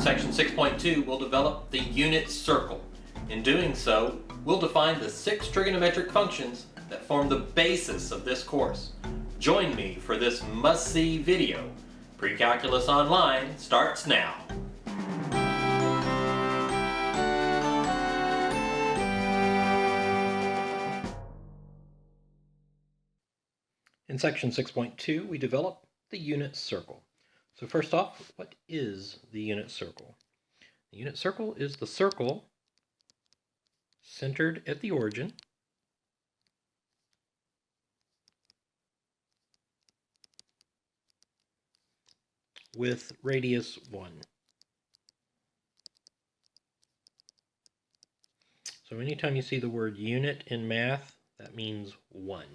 Section 6.2 will develop the unit circle. In doing so, we'll define the 6 trigonometric functions that form the basis of this course. Join me for this must-see video. PreCalculus Online starts now. In section 6.2, we develop the unit circle. So first off, what is the unit circle? The unit circle is the circle centered at the origin with radius 1. So anytime you see the word unit in math, that means 1.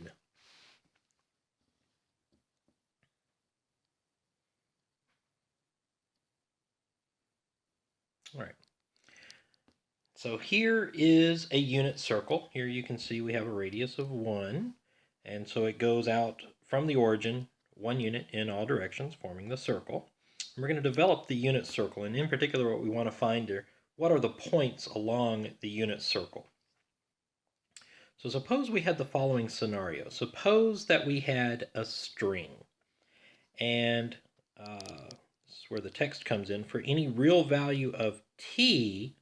All right. So here is a unit circle. Here you can see we have a radius of 1, and so it goes out from the origin 1 unit in all directions, forming the circle. And we're going to develop the unit circle, and in particular what we want to find are what are the points along the unit circle. So suppose we had the following scenario. Suppose that we had a string, and this is where the text comes in. For any real value of t,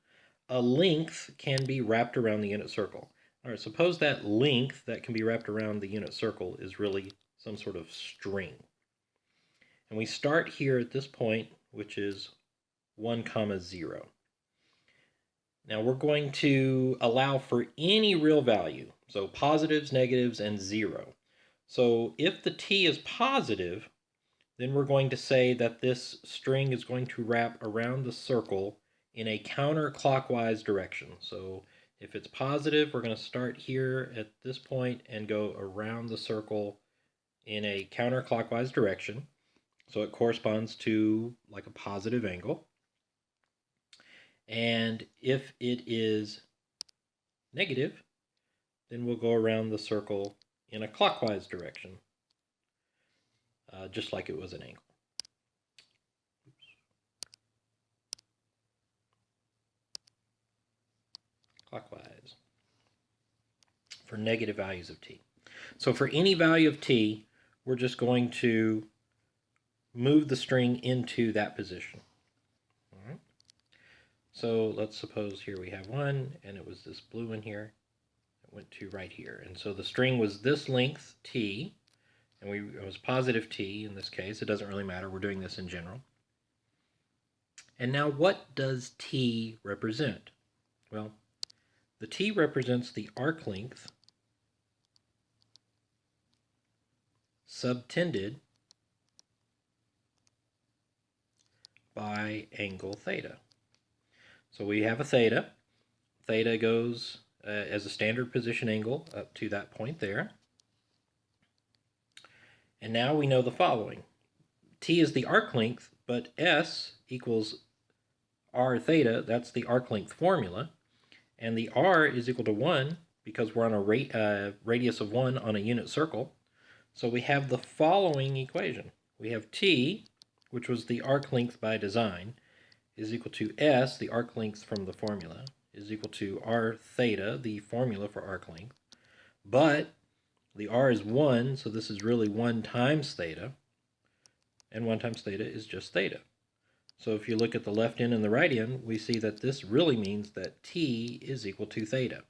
a length can be wrapped around the unit circle. All right, suppose that length that can be wrapped around the unit circle is really some sort of string. And we start here at this point, which is 1, 0. Now we're going to allow for any real value, so positives, negatives, and 0. So if the t is positive, then we're going to say that this string is going to wrap around the circle in a counterclockwise direction. So if it's positive, we're going to start here at this point and go around the circle in a counterclockwise direction. So it corresponds to like a positive angle. And if it is negative, then we'll go around the circle in a clockwise direction, just like it was an angle. Clockwise for negative values of t. So for any value of t, we're just going to move the string into that position. All right. So let's suppose here we have 1, and it was this blue one here. It went to right here. And so the string was this length, t, and it was positive t in this case. It doesn't really matter. We're doing this in general. And now what does t represent? Well, the t represents the arc length subtended by angle theta. So we have a theta. Theta goes as a standard position angle up to that point there. And now we know the following. T is the arc length, but S equals r theta. That's the arc length formula. And the r is equal to 1 because we're on a radius of 1 on a unit circle. So we have the following equation. We have t, which was the arc length by design, is equal to s, the arc length from the formula, is equal to r theta, the formula for arc length. But the r is 1, so this is really 1 times theta, and 1 times theta is just theta. So if you look at the left end and the right end, we see that this really means that t is equal to theta.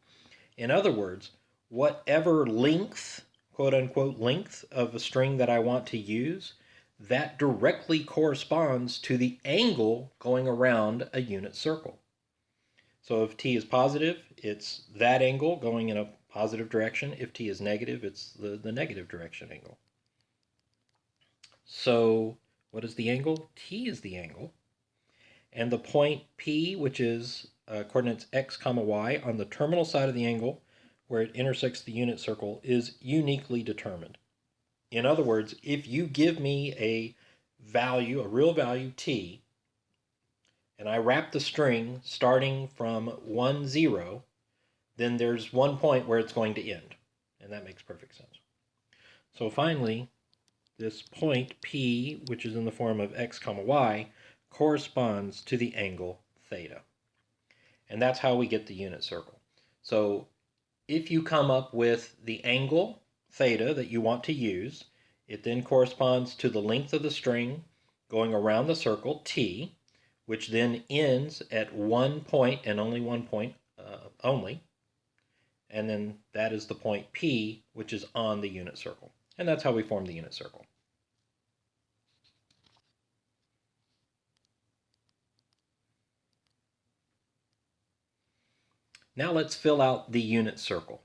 In other words, whatever length, quote-unquote length of a string that I want to use, that directly corresponds to the angle going around a unit circle. So if t is positive, it's that angle going in a positive direction. If t is negative, it's the negative direction angle. So what is the angle? T is the angle. And the point P, which is coordinates x, y, on the terminal side of the angle, where it intersects the unit circle, is uniquely determined. In other words, if you give me a value, a real value t, and I wrap the string starting from 1, 0, then there's one point where it's going to end. And that makes perfect sense. So finally, this point P, which is in the form of x, y, corresponds to the angle theta. And that's how we get the unit circle. So if you come up with the angle theta that you want to use, it then corresponds to the length of the string going around the circle, t, which then ends at one point and only one point only. And then that is the point P, which is on the unit circle. And that's how we form the unit circle. Now let's fill out the unit circle.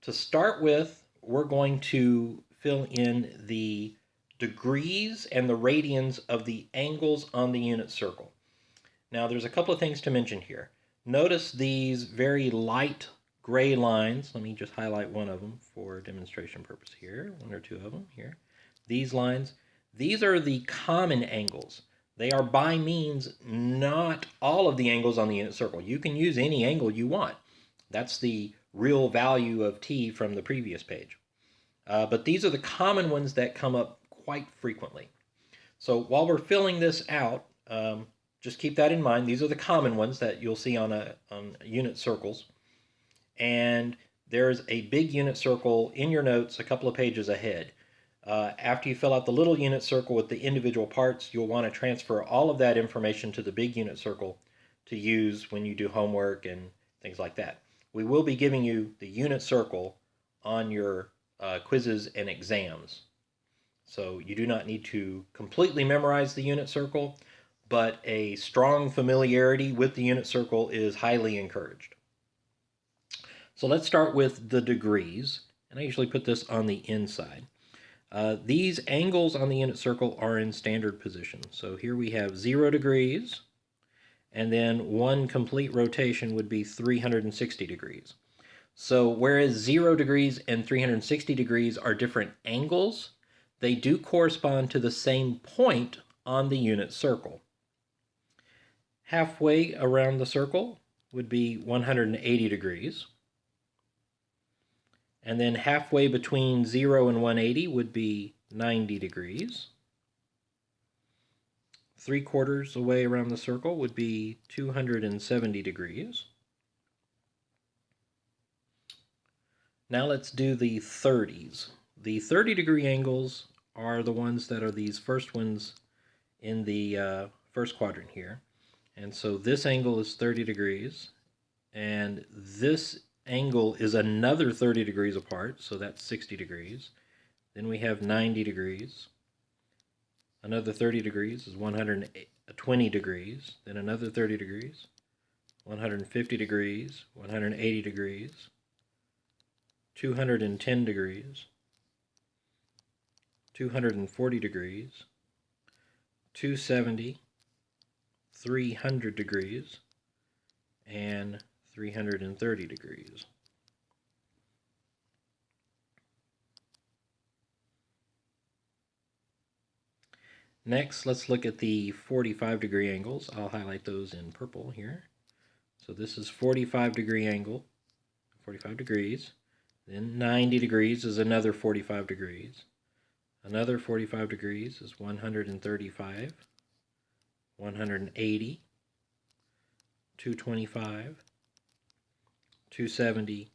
To start with, we're going to fill in the degrees and the radians of the angles on the unit circle. Now there's a couple of things to mention here. Notice these very light gray lines. Let me just highlight one of them for demonstration purpose here. One or two of them here. These lines, these are the common angles. They are by means not all of the angles on the unit circle. You can use any angle you want. That's the real value of t from the previous page. But these are the common ones that come up quite frequently. So while we're filling this out, just keep that in mind. These are the common ones that you'll see on unit circles. And there's a big unit circle in your notes a couple of pages ahead. After you fill out the little unit circle with the individual parts, you'll want to transfer all of that information to the big unit circle to use when you do homework and things like that. We will be giving you the unit circle on your quizzes and exams. So you do not need to completely memorize the unit circle, but a strong familiarity with the unit circle is highly encouraged. So let's start with the degrees, and I usually put this on the inside. These angles on the unit circle are in standard position. So here we have 0 degrees, and then one complete rotation would be 360 degrees. So whereas 0 degrees and 360 degrees are different angles, they do correspond to the same point on the unit circle. Halfway around the circle would be 180 degrees. And then halfway between 0 and 180 would be 90 degrees. 3/4 away around the circle would be 270 degrees. Now let's do the 30s. The 30-degree angles are the ones that are these first ones in the first quadrant here. And so this angle is 30 degrees, and this angle is another 30 degrees apart, so that's 60 degrees. Then we have 90 degrees. Another 30 degrees is 120 degrees. Then another 30 degrees, 150 degrees, 180 degrees, 210 degrees, 240 degrees, 270, 300 degrees, and 330 degrees. Next, let's look at the 45-degree angles. I'll highlight those in purple here. So this is 45-degree angle, 45 degrees. Then 90 degrees is another 45 degrees. Another 45 degrees is 135, 180, 225, 270,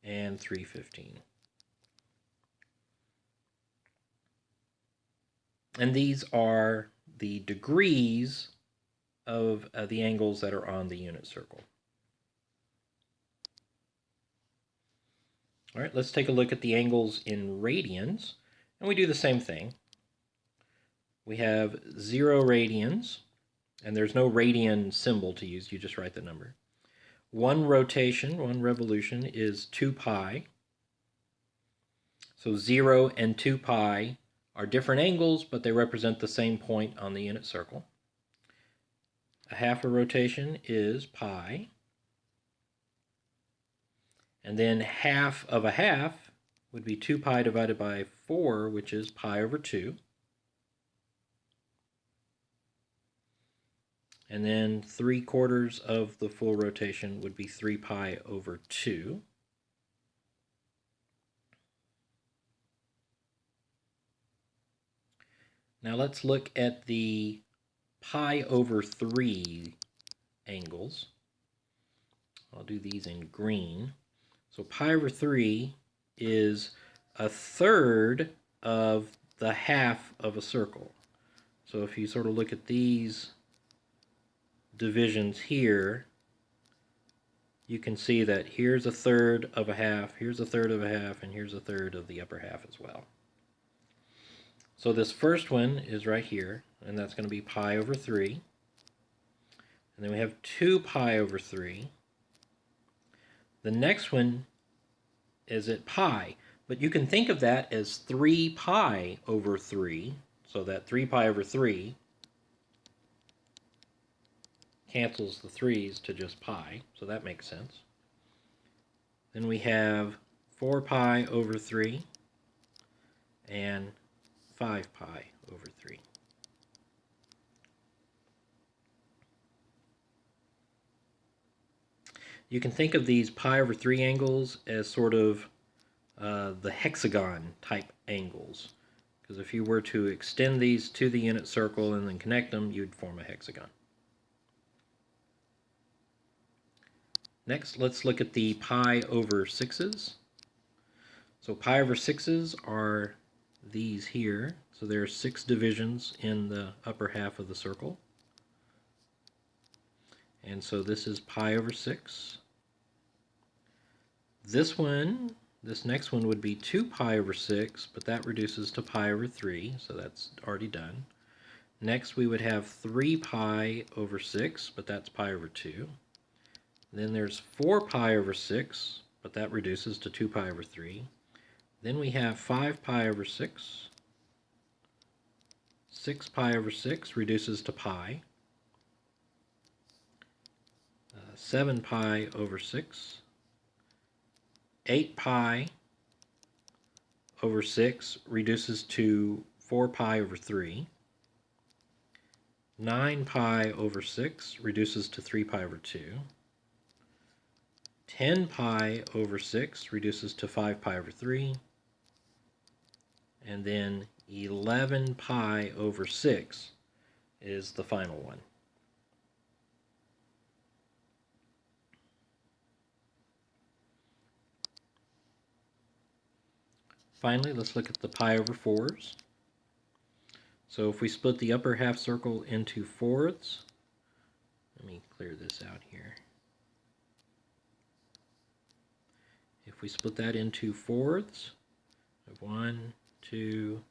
and 315. And these are the degrees of the angles that are on the unit circle. All right, let's take a look at the angles in radians, and we do the same thing. We have 0 radians, and there's no radian symbol to use, you just write the number. One rotation, one revolution is 2 pi. So 0 and 2 pi are different angles, but they represent the same point on the unit circle. A half a rotation is pi. And then half of a half would be 2 pi divided by 4, which is pi over 2. And then 3/4 of the full rotation would be 3 pi over 2. Now let's look at the pi over 3 angles. I'll do these in green. So pi over 3 is a third of the half of a circle. So if you sort of look at these divisions here, you can see that here's a third of a half, here's a third of a half, and here's a third of the upper half as well. So this first one is right here, and that's going to be pi over 3. And then we have 2 pi over 3. The next one is at pi, but you can think of that as 3 pi over 3, so that 3 pi over 3 cancels the 3's to just pi, so that makes sense. Then we have 4 pi over 3 and 5 pi over 3. You can think of these pi over 3 angles as sort of the hexagon type angles, because if you were to extend these to the unit circle and then connect them, you'd form a hexagon. Next, let's look at the pi over 6's. So pi over 6's are these here. So there are 6 divisions in the upper half of the circle. And so this is pi over 6. This next one would be 2 pi over 6, but that reduces to pi over 3, so that's already done. Next we would have 3 pi over 6, but that's pi over 2. Then there's 4 pi over 6, but that reduces to 2 pi over 3. Then we have 5 pi over 6. 6 pi over 6 reduces to pi. 7 pi over 6. 8 pi over 6 reduces to 4 pi over 3. 9 pi over 6 reduces to 3 pi over 2. 10 pi over 6 reduces to 5 pi over 3. And then 11 pi over 6 is the final one. Finally, let's look at the pi over 4's. So if we split the upper half circle into fourths, let me clear this out here. If we split that into fourths, we have 1, 2,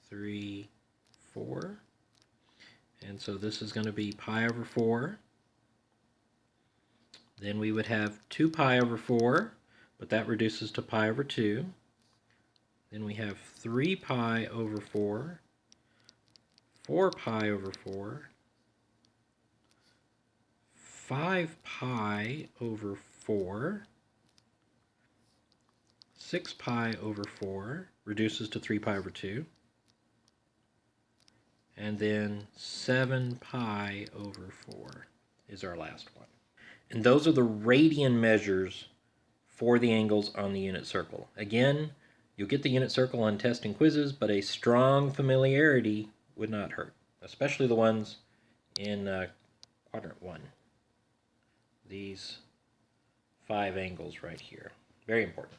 3, 4. And so this is going to be pi over 4. Then we would have 2 pi over 4, but that reduces to pi over 2. Then we have 3 pi over 4, 4 pi over 4, 5 pi over 4, 6 pi over 4 reduces to 3 pi over 2, and then 7 pi over 4 is our last one. And those are the radian measures for the angles on the unit circle. Again, you'll get the unit circle on tests and quizzes, but a strong familiarity would not hurt, especially the ones in quadrant 1. These 5 angles right here. Very important.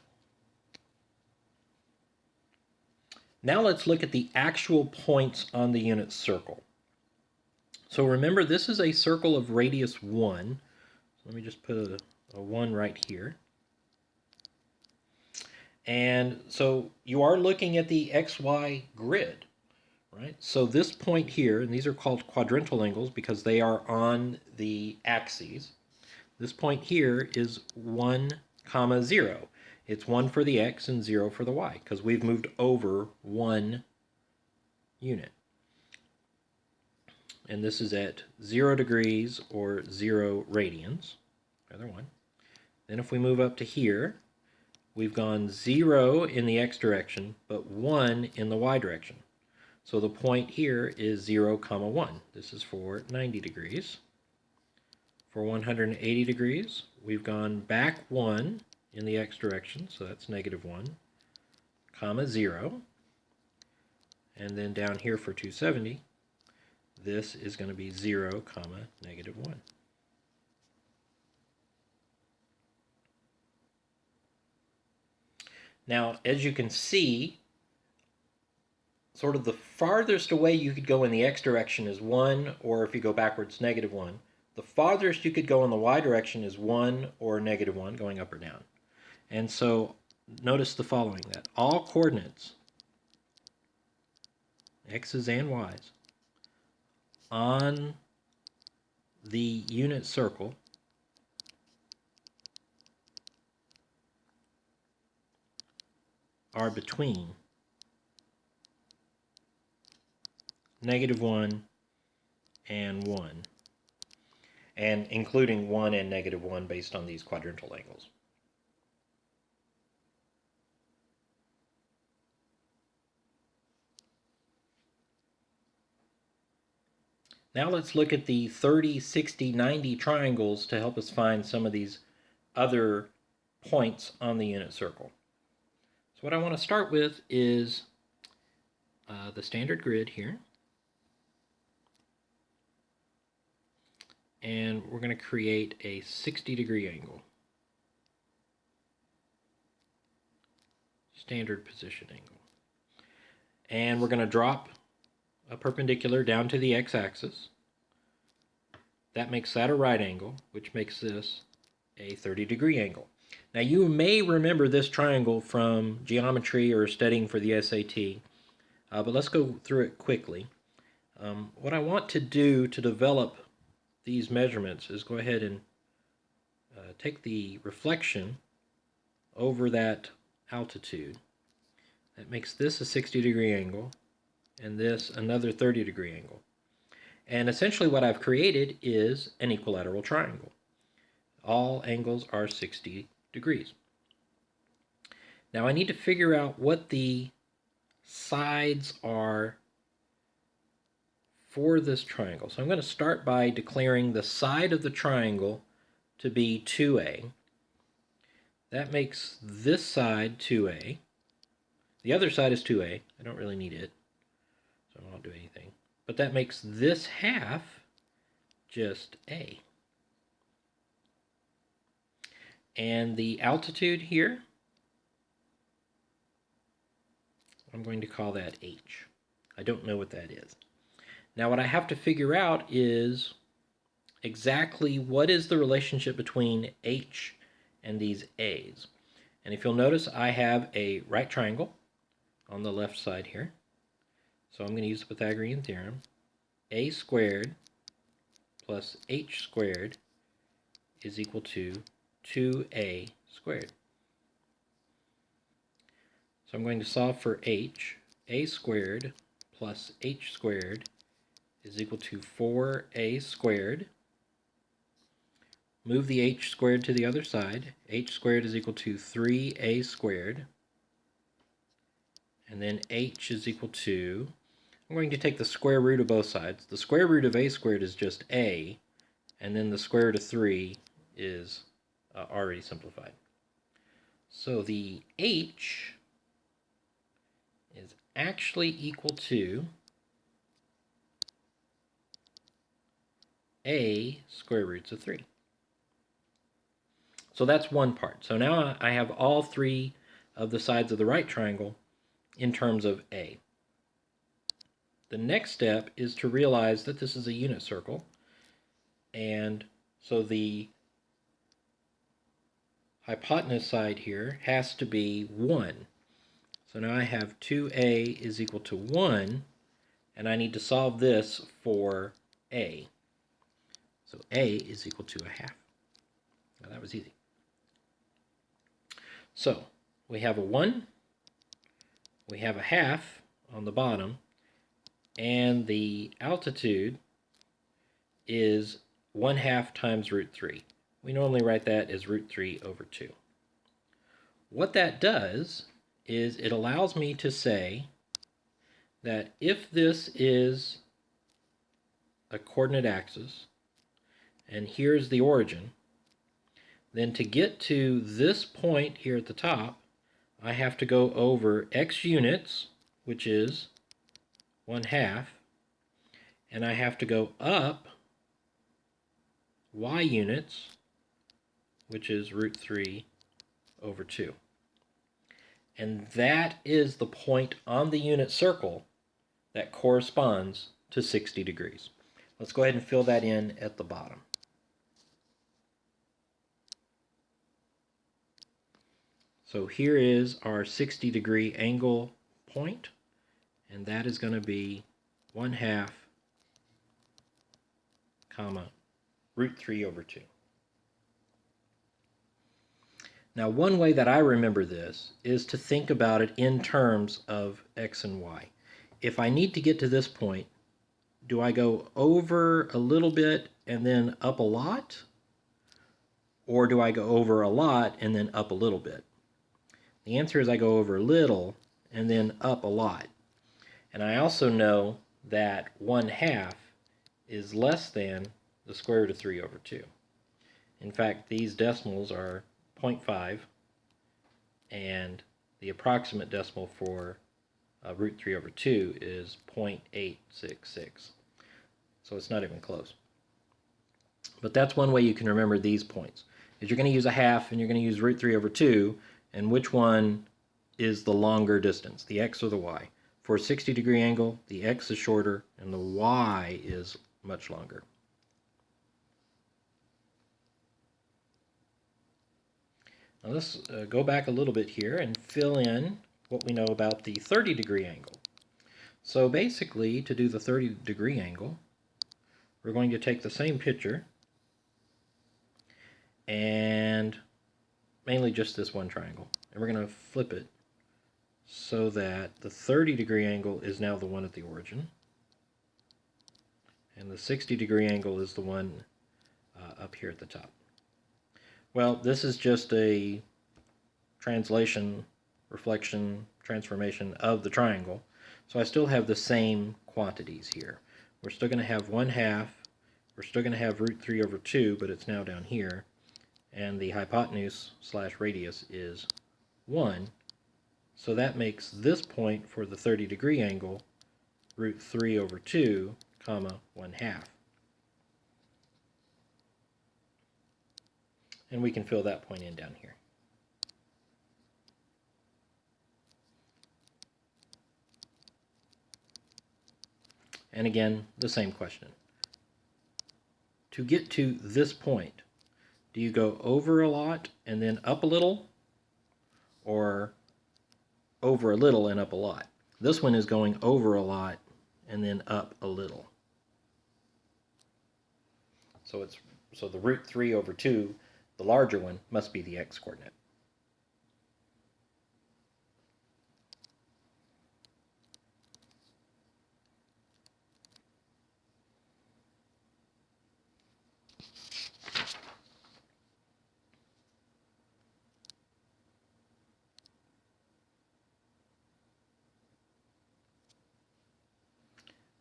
Now let's look at the actual points on the unit circle. So remember, this is a circle of radius 1. So let me just put a 1 right here. And so you are looking at the XY grid, right? So this point here, and these are called quadrantal angles because they are on the axes. This point here is 1, 0. It's 1 for the x and 0 for the y because we've moved over 1 unit. And this is at 0 degrees or 0 radians, either one. Then if we move up to here, we've gone 0 in the x direction, but 1 in the y direction. So the point here is 0, 1. This is for 90 degrees. For 180 degrees, we've gone back 1 in the x direction, so that's -1, 0. And then down here for 270, this is going to be 0, comma, negative 1. Now, as you can see, sort of the farthest away you could go in the x direction is 1, or if you go backwards, negative 1. The farthest you could go in the y direction is 1 or negative 1, going up or down. And so notice the following, that all coordinates, x's and y's, on the unit circle are between negative 1 and 1, and including 1 and negative 1 based on these quadrantal angles. Now let's look at the 30, 60, 90 triangles to help us find some of these other points on the unit circle. So what I want to start with is the standard grid here. And we're going to create a 60-degree angle. Standard position angle. And we're going to drop a perpendicular down to the x-axis. That makes that a right angle, which makes this a 30-degree angle. Now you may remember this triangle from geometry or studying for the SAT, but let's go through it quickly. What I want to do to develop these measurements is go ahead and take the reflection over that altitude. That makes this a 60-degree angle, and this another 30-degree angle. And essentially what I've created is an equilateral triangle. All angles are 60 degrees. Now I need to figure out what the sides are for this triangle. So I'm going to start by declaring the side of the triangle to be 2a. That makes this side 2a. The other side is 2a. I don't really need it, so I won't do anything. But that makes this half just a. And the altitude here, I'm going to call that h. I don't know what that is. Now what I have to figure out is exactly what is the relationship between h and these a's. And if you'll notice, I have a right triangle on the left side here. So I'm going to use the Pythagorean theorem. A squared plus h squared is equal to 2a squared. So I'm going to solve for h. A squared plus h squared is equal to 4a squared. Move the h squared to the other side. H squared is equal to 3a squared. And then h is equal to, I'm going to take the square root of both sides. The square root of a squared is just a, and then the square root of 3 is already simplified. So the h is actually equal to a square roots of 3. So that's one part. So now I have all three of the sides of the right triangle in terms of a. The next step is to realize that this is a unit circle, and so the hypotenuse side here has to be 1. So now I have 2a is equal to 1, and I need to solve this for a. So a is equal to a half. Now that was easy. So we have a 1, we have a half on the bottom, and the altitude is 1/2 times root 3. We normally write that as root 3 over 2. What that does is it allows me to say that if this is a coordinate axis, and here's the origin, then to get to this point here at the top, I have to go over x units, which is 1/2, and I have to go up y units, which is root 3 over 2. And that is the point on the unit circle that corresponds to 60 degrees. Let's go ahead and fill that in at the bottom. So here is our 60-degree angle point, and that is going to be 1/2, comma, root 3 over 2. Now, one way that I remember this is to think about it in terms of x and y. If I need to get to this point, do I go over a little bit and then up a lot? Or do I go over a lot and then up a little bit? The answer is I go over a little and then up a lot. And I also know that 1/2 is less than the square root of 3 over 2. In fact, these decimals are 0.5, and the approximate decimal for root 3 over 2 is 0.866. So it's not even close. But that's one way you can remember these points. Is you're going to use 1/2 and you're going to use root 3 over 2, and which one is the longer distance, the x or the y? For a 60-degree angle, the x is shorter and the y is much longer. Now let's go back a little bit here and fill in what we know about the 30-degree angle. So basically, to do the 30-degree angle, we're going to take the same picture and mainly just this one triangle, and we're going to flip it so that the 30-degree angle is now the one at the origin, and the 60-degree angle is the one up here at the top. Well, this is just a translation, reflection, transformation of the triangle, so I still have the same quantities here. We're still going to have 1/2, we're still going to have root 3 over 2, but it's now down here, and the hypotenuse slash radius is 1, so that makes this point for the 30-degree angle root 3 over 2, comma, 1/2. And we can fill that point in down here. And again, the same question. To get to this point, do you go over a lot and then up a little, or over a little and up a lot? This one is going over a lot and then up a little. So the root 3 over 2, the larger one, must be the x-coordinate.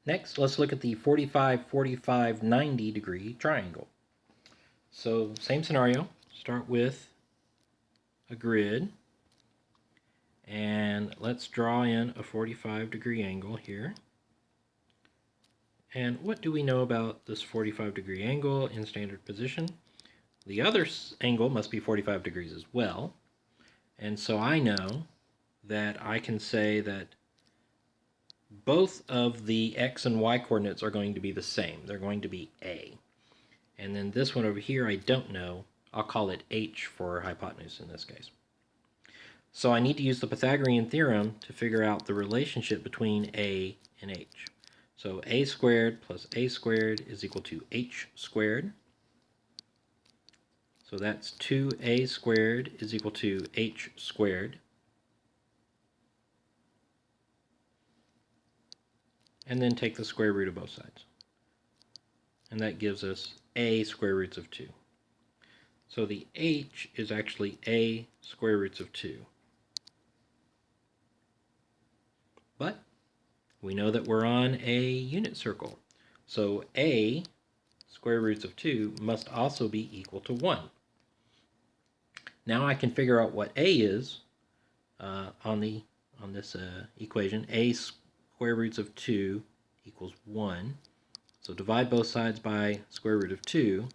Next, let's look at the 45, 45, 90-degree triangle. So, same scenario. Start with a grid, and let's draw in a 45-degree angle here. And what do we know about this 45-degree angle in standard position? The other angle must be 45 degrees as well. And so I know that I can say that both of the x and y coordinates are going to be the same. They're going to be a. And then this one over here I don't know. I'll call it h for hypotenuse in this case. So I need to use the Pythagorean theorem to figure out the relationship between a and h. So a squared plus a squared is equal to h squared. So that's 2a squared is equal to h squared. And then take the square root of both sides. And that gives us a square roots of 2. So the h is actually a square roots of 2. But we know that we're on a unit circle. So a square roots of 2 must also be equal to 1. Now I can figure out what a is on this equation. A square roots of 2 equals 1. So divide both sides by square root of 2,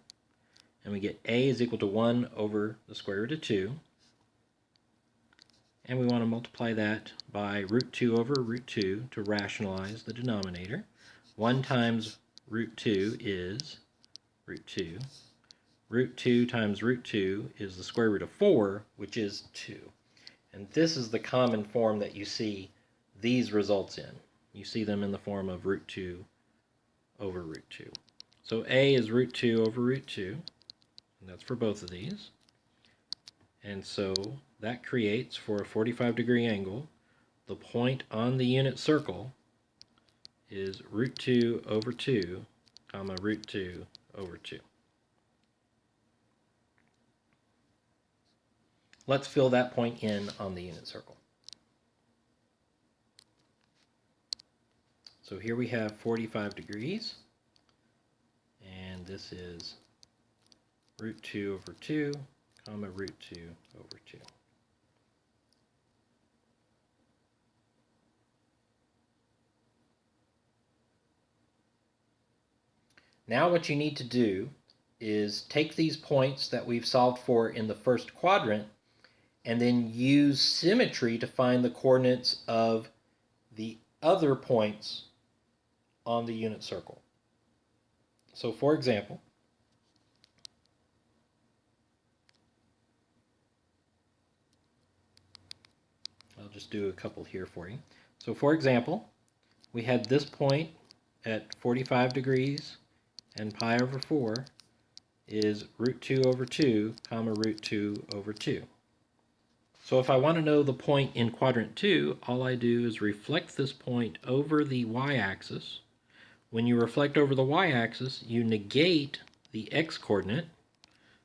and we get a is equal to 1 over the square root of 2. And we want to multiply that by root 2 over root 2 to rationalize the denominator. 1 times root 2 is root 2. Root 2 times root 2 is the square root of 4, which is 2. And this is the common form that you see these results in. You see them in the form of root 2 over root 2. So a is root 2 over root 2, and that's for both of these. And so that creates, for a 45-degree angle, the point on the unit circle is root 2 over 2, comma, root 2 over 2. Let's fill that point in on the unit circle. So here we have 45 degrees, and this is root 2 over 2, comma, root 2 over 2. Now what you need to do is take these points that we've solved for in the first quadrant and then use symmetry to find the coordinates of the other points on the unit circle. So for example, I'll just do a couple here for you. So for example, we had this point at 45 degrees, and pi over 4 is root 2 over 2, comma, root 2 over 2. So if I want to know the point in quadrant 2, all I do is reflect this point over the y-axis. When you reflect over the y-axis, you negate the x-coordinate,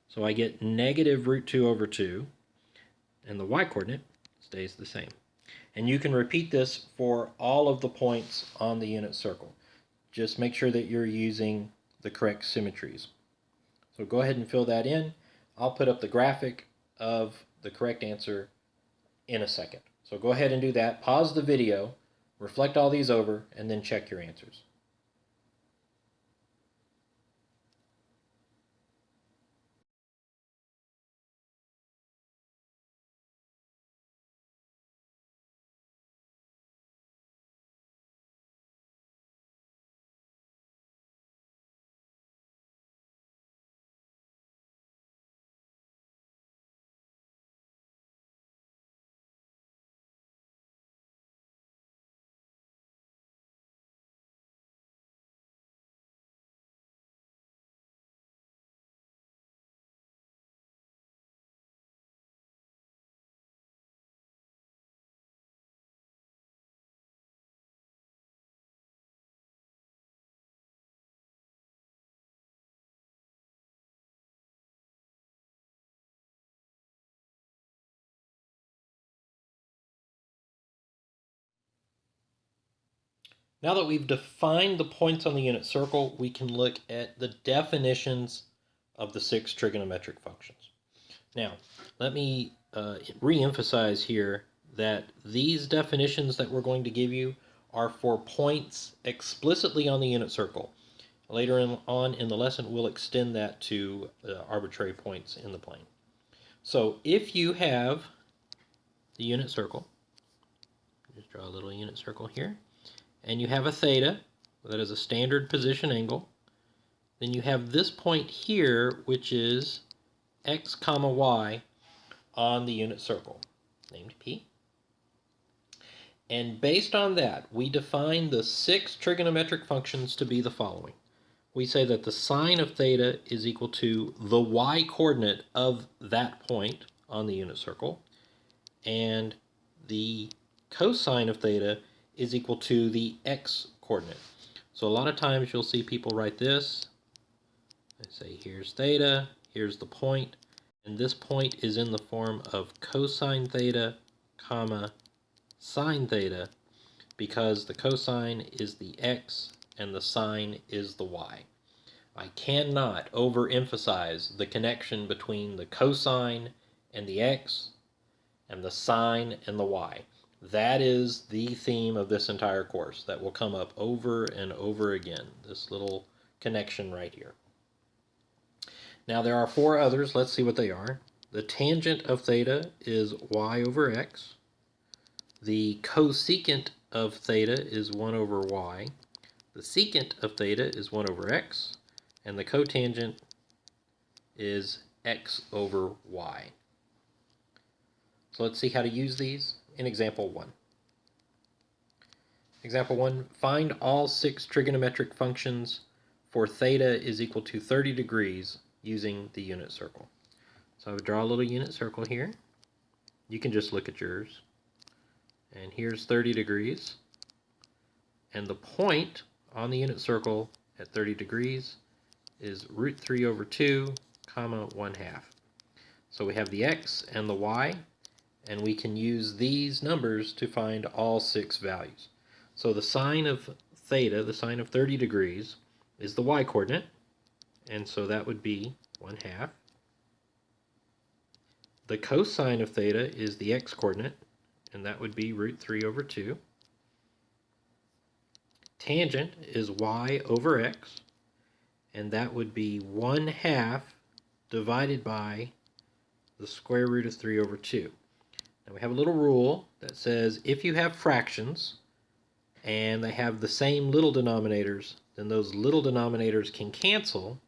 so I get negative root 2 over 2, and the y-coordinate stays the same. And you can repeat this for all of the points on the unit circle. Just make sure that you're using the correct symmetries. So go ahead and fill that in. I'll put up the graphic of the correct answer in a second. So go ahead and do that. Pause the video, reflect all these over, and then check your answers. Now that we've defined the points on the unit circle, we can look at the definitions of the 6 trigonometric functions. Now, let me re-emphasize here that these definitions that we're going to give you are for points explicitly on the unit circle. Later on in the lesson, we'll extend that to arbitrary points in the plane. So if you have the unit circle, just draw a little unit circle here, and you have a theta, that is a standard position angle, then you have this point here, which is x comma y on the unit circle, named P. And based on that, we define the 6 trigonometric functions to be the following. We say that the sine of theta is equal to the y-coordinate of that point on the unit circle, and the cosine of theta is equal to the x-coordinate. So a lot of times you'll see people write this. They say here's theta, here's the point, and this point is in the form of cosine theta, comma, sine theta, because the cosine is the x and the sine is the y. I cannot overemphasize the connection between the cosine and the x and the sine and the y. That is the theme of this entire course that will come up over and over again. This little connection right here. Now there are four others. Let's see what they are. The tangent of theta is y over x. The cosecant of theta is 1 over y. The secant of theta is 1 over x. And the cotangent is x over y. So let's see how to use these in example 1. Example 1, find all 6 trigonometric functions for theta is equal to 30 degrees using the unit circle. So I would draw a little unit circle here. You can just look at yours. And here's 30 degrees. And the point on the unit circle at 30 degrees is root 3 over 2, comma 1/2. So we have the x and the y, and we can use these numbers to find all 6 values. So the sine of theta, the sine of 30 degrees, is the y-coordinate, and so that would be 1/2. The cosine of theta is the x-coordinate, and that would be root 3 over 2. Tangent is y over x, and that would be 1/2 divided by the square root of 3 over 2. Now we have a little rule that says if you have fractions and they have the same little denominators, then those little denominators can cancel,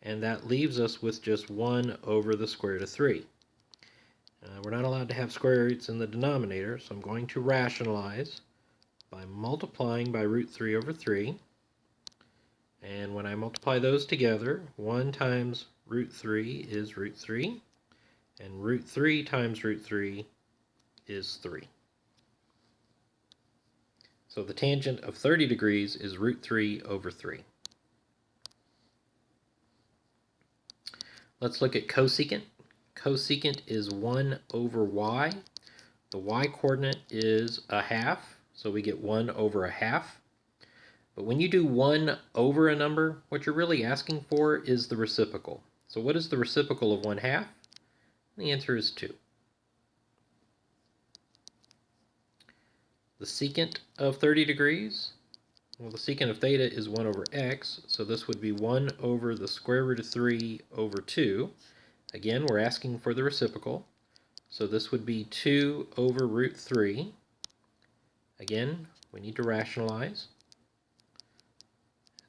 and that leaves us with just 1 over the square root of 3. We're not allowed to have square roots in the denominator, so I'm going to rationalize by multiplying by root 3 over 3. And when I multiply those together, 1 times root 3 is root 3, and root 3 times root 3 is 3. So the tangent of 30 degrees is root 3 over 3. Let's look at cosecant. Cosecant is 1 over y. The y-coordinate is 1/2, so we get 1 over 1/2. But when you do 1 over a number, what you're really asking for is the reciprocal. So what is the reciprocal of 1/2? The answer is 2. The secant of 30 degrees, well, the secant of theta is 1 over x, so this would be 1 over the square root of 3 over 2. Again, we're asking for the reciprocal, so this would be 2 over root 3. Again, we need to rationalize.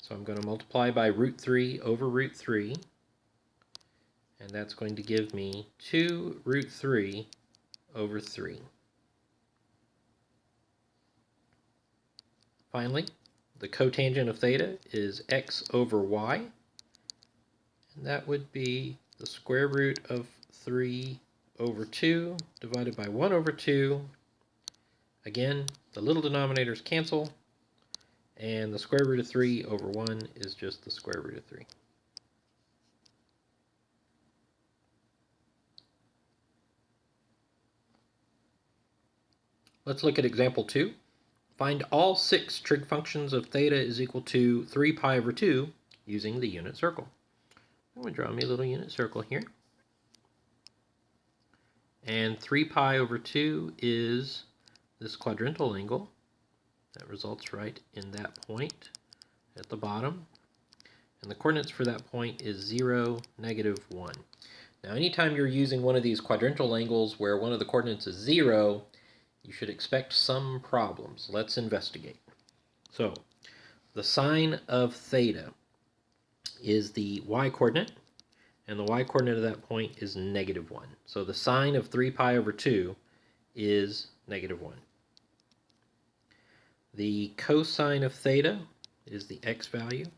So I'm going to multiply by root 3 over root 3, and that's going to give me 2 root 3 over 3. Finally, the cotangent of theta is x over y, and that would be the square root of 3 over 2 divided by 1 over 2. Again, the little denominators cancel, and the square root of 3 over 1 is just the square root of 3. Let's look at example 2. Find all 6 trig functions of theta is equal to 3 pi over 2 using the unit circle. I'm going to draw me a little unit circle here. And 3 pi over 2 is this quadrantal angle. That results right in that point at the bottom. And the coordinates for that point is 0, -1. Now anytime you're using one of these quadrantal angles where one of the coordinates is 0, you should expect some problems. Let's investigate. So the sine of theta is the y-coordinate, and the y-coordinate of that point is -1. So the sine of 3 pi over 2 is -1. The cosine of theta is the x value,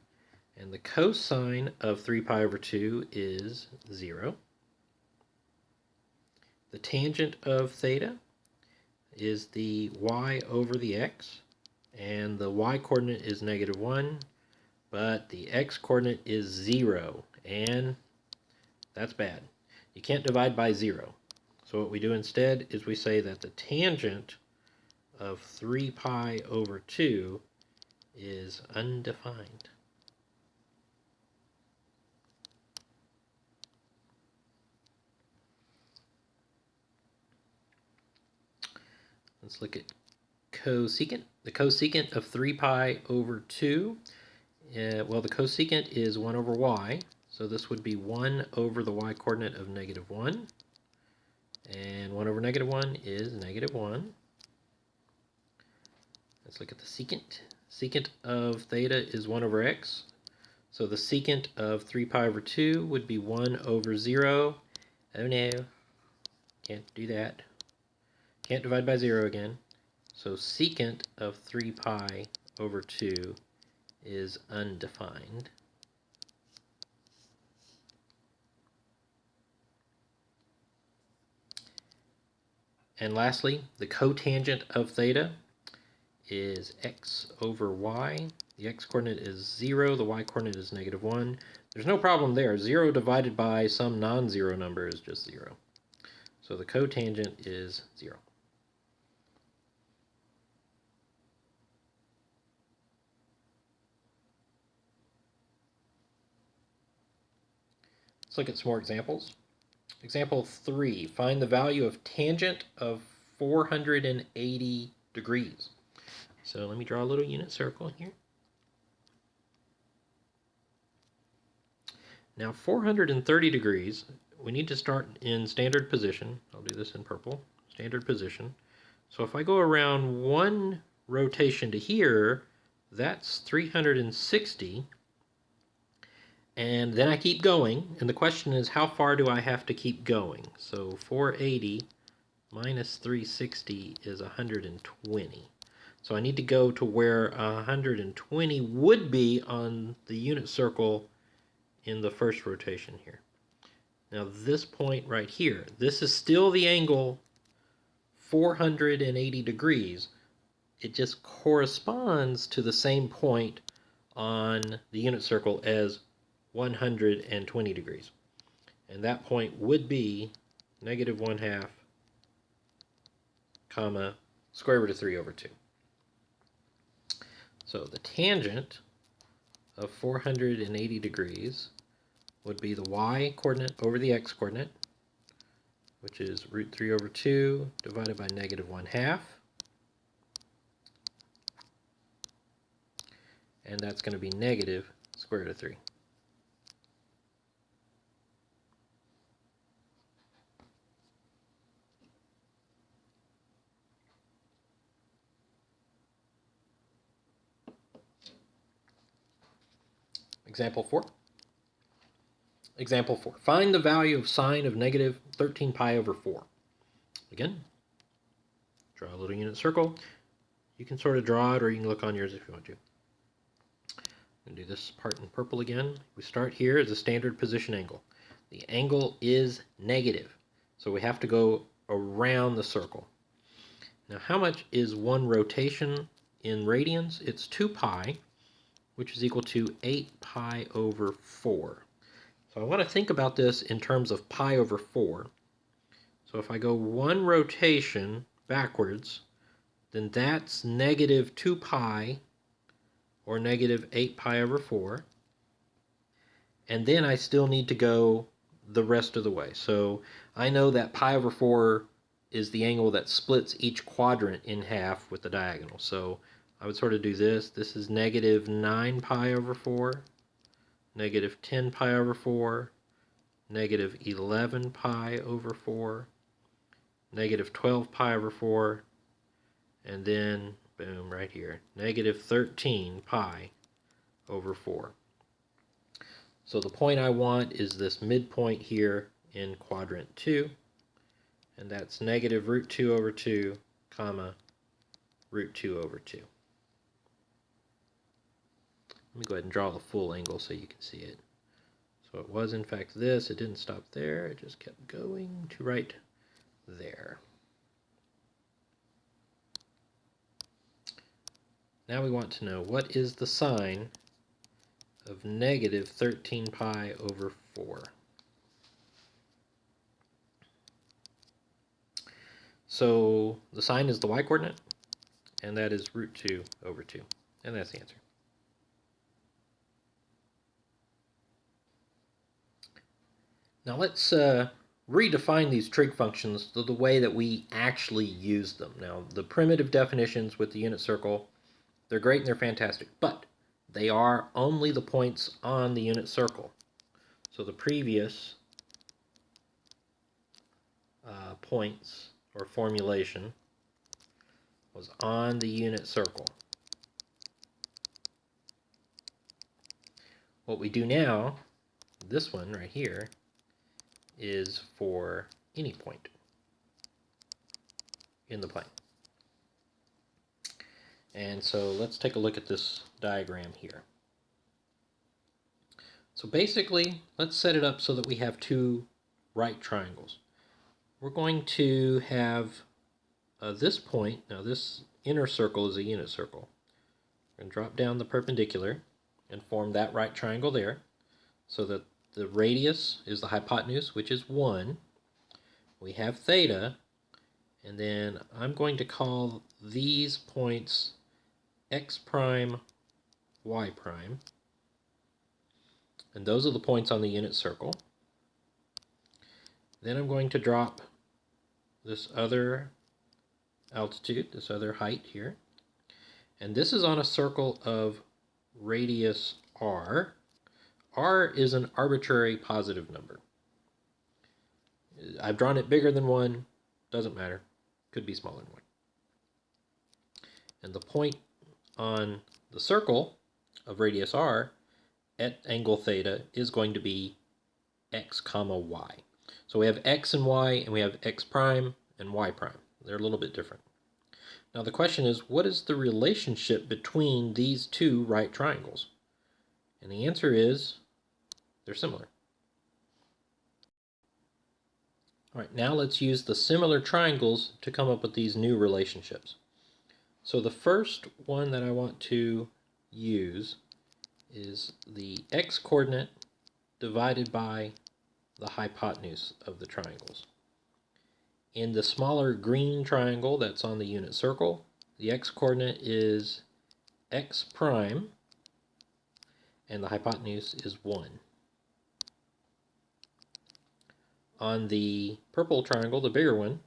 and the cosine of 3 pi over 2 is 0. The tangent of theta is the y over the x, and the y-coordinate is -1, but the x-coordinate is 0, and that's bad. You can't divide by 0. So what we do instead is we say that the tangent of 3 pi over 2 is undefined. Let's look at cosecant. The cosecant of 3 pi over 2 Well, the cosecant is 1 over y, so this would be 1 over the y-coordinate of -1. And 1 over -1 is -1. Let's look at the secant. Secant of theta is 1 over x. So the secant of 3 pi over 2 would be 1 over 0. Oh no, can't do that. Can't divide by 0 again. So secant of 3 pi over 2 is undefined. And lastly, the cotangent of theta is x over y. The x-coordinate is 0, the y-coordinate is -1. There's no problem there. 0 divided by some non-zero number is just 0. So the cotangent is 0. Let's look at some more examples. Example 3, find the value of tangent of 480 degrees. So let me draw a little unit circle here. Now 430 degrees, we need to start in standard position. I'll do this in purple, standard position. So if I go around one rotation to here, that's 360. And then I keep going, and the question is, how far do I have to keep going? So 480 minus 360 is 120. So I need to go to where 120 would be on the unit circle in the first rotation here. Now this point right here, this is still the angle 480 degrees. It just corresponds to the same point on the unit circle as 120 degrees. And that point would be -1/2, comma, square root of 3 over 2. So the tangent of 480 degrees would be the y-coordinate over the x-coordinate, which is √3 over 2 divided by -1/2. And that's going to be negative square root of 3. Example 4. Example 4. Find the value of sine of -13 pi over 4. Again, draw a little unit circle. You can sort of draw it, or you can look on yours if you want to. I'm going to do this part in purple again. We start here as a standard position angle. The angle is negative, so we have to go around the circle. Now, how much is one rotation in radians? It's 2 pi, which is equal to 8 pi over 4. So I want to think about this in terms of pi over 4. So if I go one rotation backwards, then that's -2 pi, or -8 pi over 4. And then I still need to go the rest of the way. So I know that pi over 4 is the angle that splits each quadrant in half with the diagonal. So I would sort of do this. This is -9 pi over 4, -10 pi over 4, -11 pi over 4, -12 pi over 4, and then, boom, right here, -13 pi over 4. So the point I want is this midpoint here in quadrant 2, and that's -√2 over 2, comma, √2 over 2. Let me go ahead and draw the full angle so you can see it. So it was in fact this, it didn't stop there, it just kept going to right there. Now we want to know, what is the sine of -13 pi over 4? So the sine is the y-coordinate, and that is √2 over 2. And that's the answer. Now let's redefine these trig functions the way that we actually use them. Now, the primitive definitions with the unit circle, they're great and they're fantastic, but they are only the points on the unit circle. So the previous points or formulation was on the unit circle. What we do now, this one right here, is for any point in the plane. And so let's take a look at this diagram here. So basically, let's set it up so that we have two right triangles. We're going to have this point, now this inner circle is a unit circle. We're going to drop down the perpendicular and form that right triangle there, so that the radius is the hypotenuse, which is 1. We have theta, and then I'm going to call these points x prime, y prime, and those are the points on the unit circle. Then I'm going to drop this other altitude, this other height here, and this is on a circle of radius r. R is an arbitrary positive number. I've drawn it bigger than 1, doesn't matter, could be smaller than 1. And the point on the circle of radius r at angle theta is going to be x comma y. So we have x and y, and we have x prime and y prime. They're a little bit different. Now the question is, what is the relationship between these two right triangles? And the answer is, they're similar. All right, now let's use the similar triangles to come up with these new relationships. So the first one that I want to use is the x-coordinate divided by the hypotenuse of the triangles. In the smaller green triangle that's on the unit circle, the x-coordinate is x prime, and the hypotenuse is 1. On the purple triangle, the bigger one,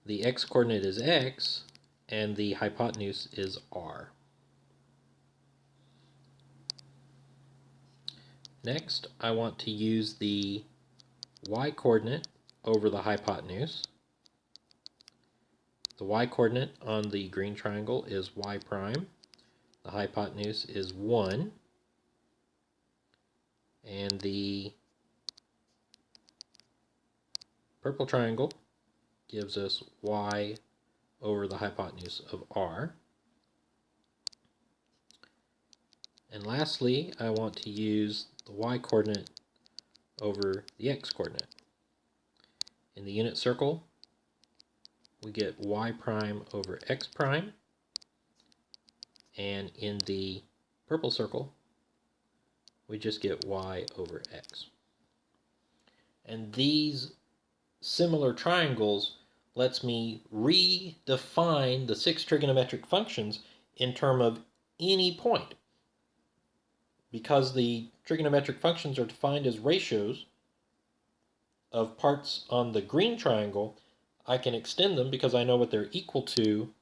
the x-coordinate is x, and the hypotenuse is r. Next, I want to use the y-coordinate over the hypotenuse. The y-coordinate on the green triangle is y prime. The hypotenuse is 1. And the purple triangle gives us y over the hypotenuse of r. And lastly, I want to use the y-coordinate over the x-coordinate. In the unit circle, we get y prime over x prime, and in the purple circle, we just get y over x. And these similar triangles lets me redefine the 6 trigonometric functions in terms of any point. Because the trigonometric functions are defined as ratios of parts on the green triangle, I can extend them because I know what they're equal to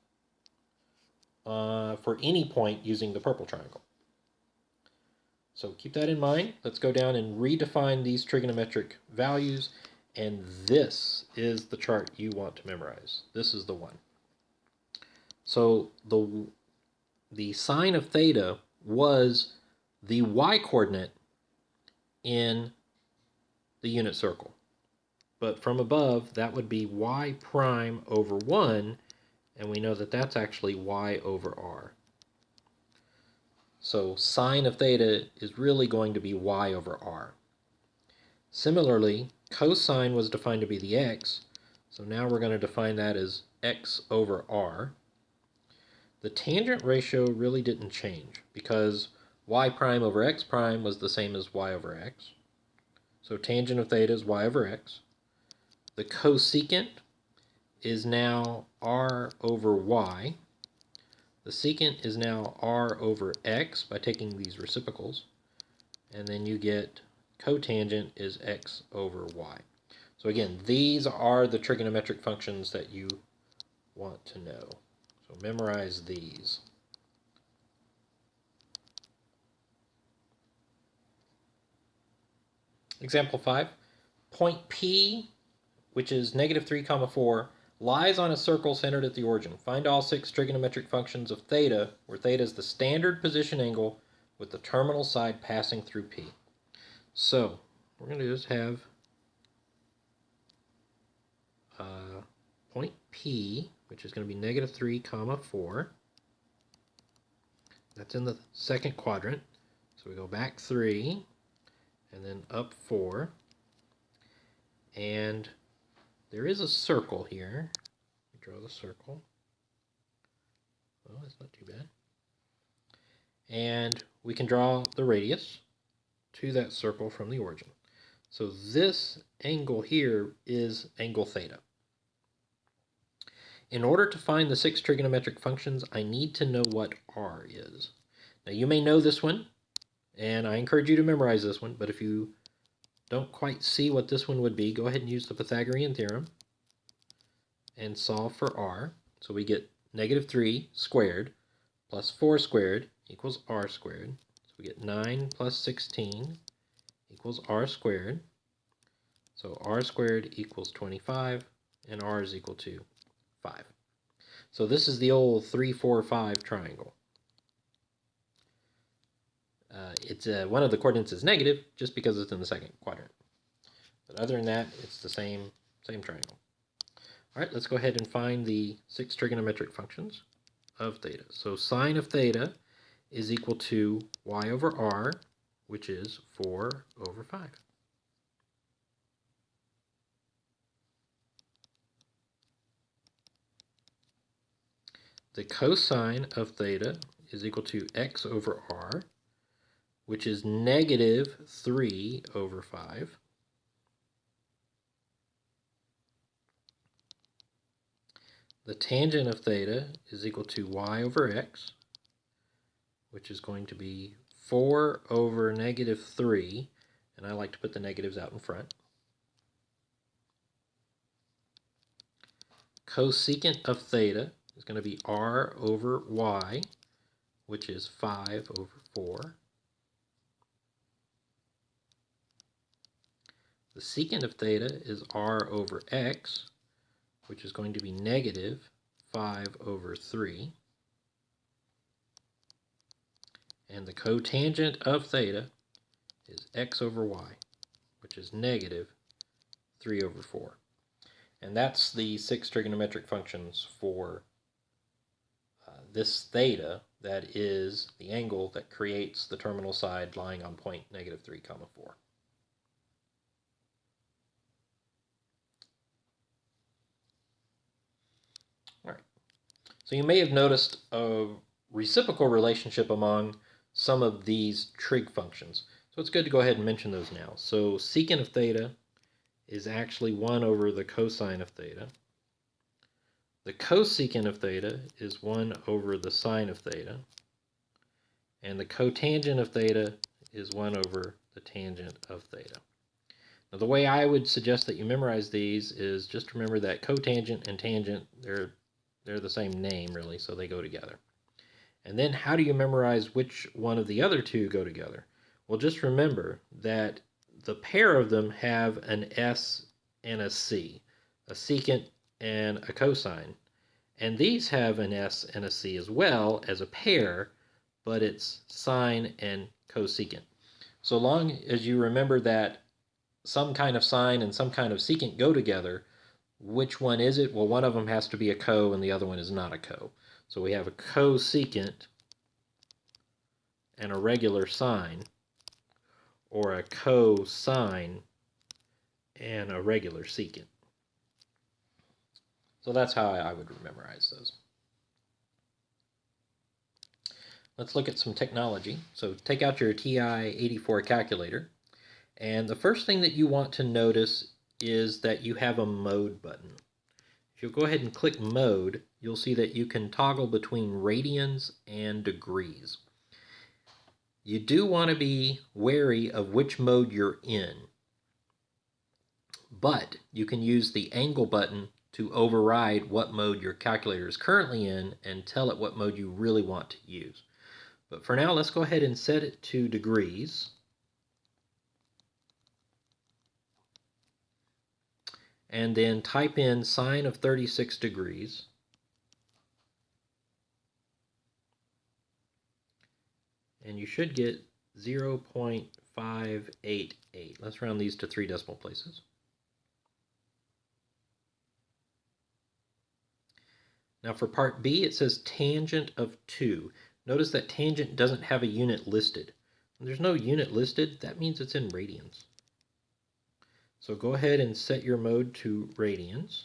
for any point using the purple triangle. So keep that in mind. Let's go down and redefine these trigonometric values, and this is the chart you want to memorize. This is the one. So the sine of theta was the y-coordinate in the unit circle. But from above, that would be y prime over 1, and we know that that's actually y over r. So sine of theta is really going to be y over r. Similarly, cosine was defined to be the x, so now we're going to define that as x over r. The tangent ratio really didn't change because y prime over x prime was the same as y over x. So tangent of theta is y over x. The cosecant is now r over y. The secant is now r over x by taking these reciprocals. And then you get cotangent is x over y. So again, these are the trigonometric functions that you want to know. So memorize these. Example 5. Point P, which is negative 3 comma 4, lies on a circle centered at the origin. Find all 6 trigonometric functions of theta, where theta is the standard position angle with the terminal side passing through P. So, what we're going to do is have point P, which is going to be negative 3 comma 4. That's in the second quadrant. So we go back 3 and then up 4. And there is a circle here. Draw the circle. Well, that's not too bad. And we can draw the radius to that circle from the origin. So this angle here is angle theta. In order to find the 6 trigonometric functions, I need to know what r is. Now you may know this one, and I encourage you to memorize this one, but if you don't quite see what this one would be, go ahead and use the Pythagorean theorem and solve for r. So we get negative 3 squared plus 4 squared equals r squared. So we get 9 plus 16 equals r squared. So r squared equals 25, and r is equal to 5. So this is the old 3, 4, 5 triangle. It's one of the coordinates is negative just because it's in the second quadrant. But other than that, it's the same triangle. All right, let's go ahead and find the 6 trigonometric functions of theta. So sine of theta is equal to y over r, which is 4 over 5. The cosine of theta is equal to x over r, which is negative 3 over 5. The tangent of theta is equal to y over x, which is going to be 4 over negative 3, and I like to put the negatives out in front. Cosecant of theta is going to be r over y, which is 5 over 4. The secant of theta is r over x, which is going to be negative 5 over 3. And the cotangent of theta is x over y, which is negative 3 over 4. And that's the 6 trigonometric functions for this theta, that is the angle that creates the terminal side lying on point negative 3 comma 4. All right. So you may have noticed a reciprocal relationship among some of these trig functions. So it's good to go ahead and mention those now. So secant of theta is actually 1 over the cosine of theta. The cosecant of theta is 1 over the sine of theta. And the cotangent of theta is 1 over the tangent of theta. Now the way I would suggest that you memorize these is just remember that cotangent and tangent, they're the same name really, so they go together. And then how do you memorize which one of the other two go together? Well, just remember that the pair of them have an S and a C, a secant and a cosine. And these have an S and a C as well as a pair, but it's sine and cosecant. So long as you remember that some kind of sine and some kind of secant go together, which one is it? Well, one of them has to be a co and the other one is not a co. So we have a cosecant and a regular sine, or a cosine and a regular secant. So that's how I would memorize those. Let's look at some technology. So take out your TI-84 calculator, and the first thing that you want to notice is that you have a mode button. If you'll go ahead and click mode, you'll see that you can toggle between radians and degrees. You do want to be wary of which mode you're in, but you can use the angle button to override what mode your calculator is currently in and tell it what mode you really want to use. But for now, let's go ahead and set it to degrees. and then type in sine of 36 degrees. And you should get 0.588. Let's round these to 3 decimal places. Now for part B, it says tangent of 2. Notice that tangent doesn't have a unit listed. When there's no unit listed, that means it's in radians. So go ahead and set your mode to radians.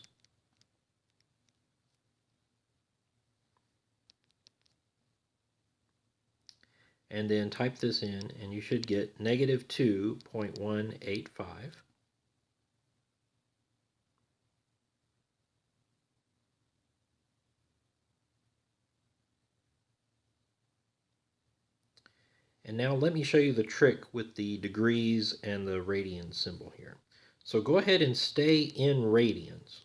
And then type this in, and you should get negative 2.185. And now let me show you the trick with the degrees and the radian symbol here. So go ahead and stay in radians.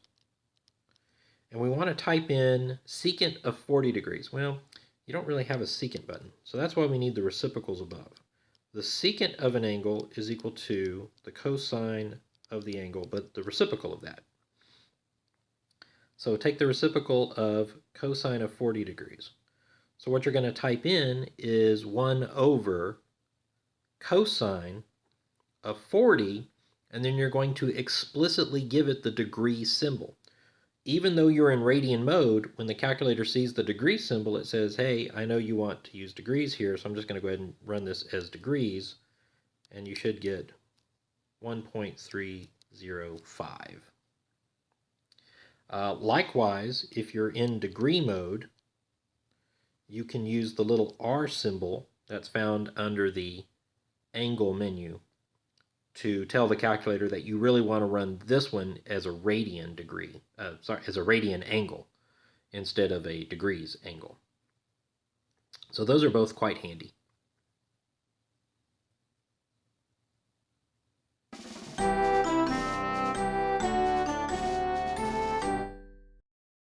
And we want to type in secant of 40 degrees. Well, you don't really have a secant button, so that's why we need the reciprocals above. The secant of an angle is equal to the cosine of the angle, but the reciprocal of that. So take the reciprocal of cosine of 40 degrees. So what you're going to type in is 1 over cosine of 40, and then you're going to explicitly give it the degree symbol. Even though you're in radian mode, when the calculator sees the degree symbol, it says, hey, I know you want to use degrees here, so I'm just going to go ahead and run this as degrees, and you should get 1.305. Likewise, if you're in degree mode, you can use the little R symbol that's found under the angle menu to tell the calculator that you really want to run this one as a radian degree, as a radian angle instead of a degrees angle. So those are both quite handy.